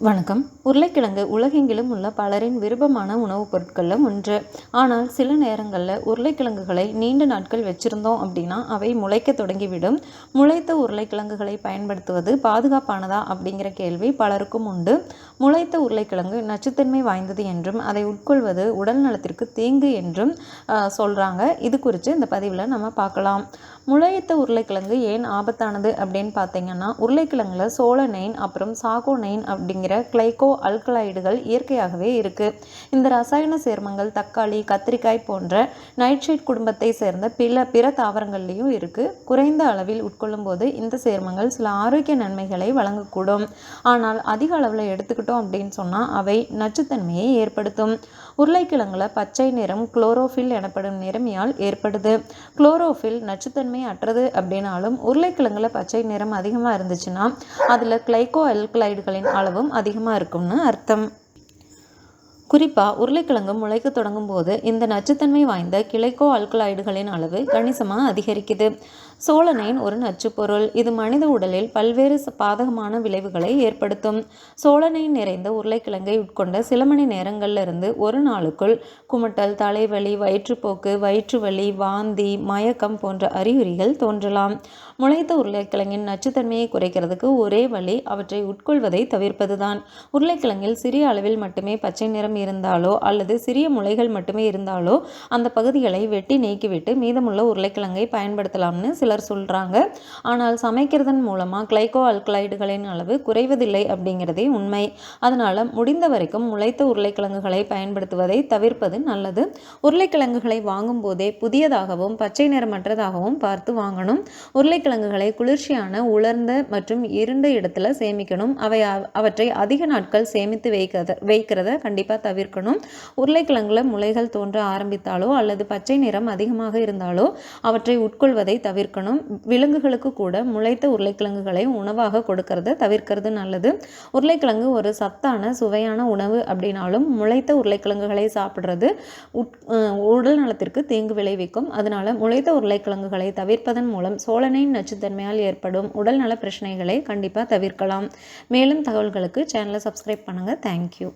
வணக்கம். உருளைக்கிழங்கு உலகெங்கிலும் உள்ள பலரின் விருப்பமான உணவுப் பொருட்களில் ஒன்று. ஆனால் சில நேரங்களில் உருளைக்கிழங்குகளை நீண்ட நாட்கள் வச்சிருந்தோம் அப்படின்னா அவை முளைக்க தொடங்கிவிடும். முளைத்த உருளைக்கிழங்குகளை பயன்படுத்துவது பாதுகாப்பானதா அப்படிங்கிற கேள்வி பலருக்கும் உண்டு. முளைத்த உருளைக்கிழங்கு நச்சுத்தன்மை வாய்ந்தது என்றும் அதை உட்கொள்வது உடல் நலத்திற்கு தீங்கு என்றும் சொல்கிறாங்க. இது குறித்து இந்த பதிவில் நம்ம பார்க்கலாம். முளைத்த உருளைக்கிழங்கு ஏன் ஆபத்தானது அப்படின்னு பார்த்தீங்கன்னா, உருளைக்கிழங்குல சோலனைன் அப்புறம் சாகோனைன் அப்படிங்கிற கிளைகோ அல்கலாய்டுகள் இயற்கையாகவே இருக்குது. இந்த ரசாயன சேர்மங்கள் தக்காளி, கத்திரிக்காய் போன்ற நைட்ரேட் குடும்பத்தை சேர்ந்த பிற தாவரங்கள்லையும் இருக்குது. குறைந்த அளவில் உட்கொள்ளும் போது இந்த சேர்மங்கள் சில ஆரோக்கிய நன்மைகளை வழங்கக்கூடும். ஆனால் அதிக அளவில் எடுத்துக்கிட்டோம் அப்படின்னு சொன்னால் அவை நச்சுத்தன்மையை ஏற்படுத்தும். உருளைக்கிழங்குல பச்சை நிறம் குளோரோஃபில் எனப்படும் நிறமியால் ஏற்படுது. குளோரோஃபில் நச்சுத்தன்மை அற்றது அப்படின்னாலும் உருளைக்கிழங்குல பச்சை நிறம் அதிகமாக இருந்துச்சுன்னா அதில் கிளைகோ அல்கலாய்டுகளின் அளவும் அதிகமாக இருக்கும்னு அர்த்தம். குறிப்பாக உருளைக்கிழங்கு முளைக்க தொடங்கும் போது இந்த நச்சுத்தன்மை வாய்ந்த கிளைகோ அல்கலாய்டுகளின் அளவு கணிசமாக அதிகரிக்குது. சோலனைன் ஒரு நச்சுப்பொருள். இது மனித உடலில் பல்வேறு பாதகமான விளைவுகளை ஏற்படுத்தும். சோலனைன் நிறைந்த உருளைக்கிழங்கை உட்கொண்ட சில மணி நேரங்களிலிருந்து ஒரு நாளுக்குள் குமட்டல், தலைவலி, வயிற்றுப்போக்கு, வயிற்று வலி, வாந்தி, மயக்கம் போன்ற அறிகுறிகள் தோன்றலாம். முளைத்த உருளைக்கிழங்கின் நச்சுத்தன்மையை குறைக்கிறதுக்கு ஒரே வழி அவற்றை உட்கொள்வதை தவிர்ப்பதுதான். உருளைக்கிழங்கில் சிறிய அளவில் மட்டுமே பச்சை நிறம் இருந்தாலோ அல்லது சிறிய முளைகள் மட்டுமே இருந்தாலோ அந்த பகுதிகளை வெட்டி நீக்கிவிட்டு மீதமுள்ள உருளைக்கிழங்கை பயன்படுத்தலாம்னு சிலர் சொல்கிறாங்க. ஆனால் சமைக்கிறதன் மூலமாக கிளைகோ அல்கலாய்டுகளின் அளவு குறைவதில்லை அப்படிங்கிறதே உண்மை. அதனால் முடிந்த வரைக்கும் முளைத்த உருளைக்கிழங்குகளை பயன்படுத்துவதை தவிர்ப்பது நல்லது. உருளைக்கிழங்குகளை வாங்கும் போதே புதியதாகவும் பச்சை நிறமற்றதாகவும் பார்த்து வாங்கணும். உருளைக்கிழங்குகளை குளிர்ச்சியான, உலர்ந்த மற்றும் இருண்ட இடத்துல சேமிக்கணும். அவற்றை அதிக நாட்கள் சேமித்து வைக்கிறத கண்டிப்பாக தவிர்க்கணும். உருளைக்கிழங்குல முளைகள் தோன்ற ஆரம்பித்தாலோ அல்லது பச்சை நிறம் அதிகமாக இருந்தாலோ அவற்றை உட்கொள்வதை தவிர்க்கணும். விலங்குகளுக்கு கூட முளைத்த உருளைக்கிழங்குகளை உணவாக கொடுக்கறத தவிர்க்கிறது நல்லது. உருளைக்கிழங்கு ஒரு சத்தான சுவையான உணவு அப்படின்னாலும் முளைத்த உருளைக்கிழங்குகளை சாப்பிட்றது உடல் நலத்திற்கு தீங்கு விளைவிக்கும். அதனால முளைத்த உருளைக்கிழங்குகளை தவிர்ப்பதன் மூலம் சோலனைன் நச்சுத்தன்மையால் ஏற்படும் உடல் நல பிரச்சனைகளை கண்டிப்பாக தவிர்க்கலாம். மேலும் தகவல்களுக்கு சேனலை சப்ஸ்கிரைப் பண்ணுங்கள். தேங்க்யூ.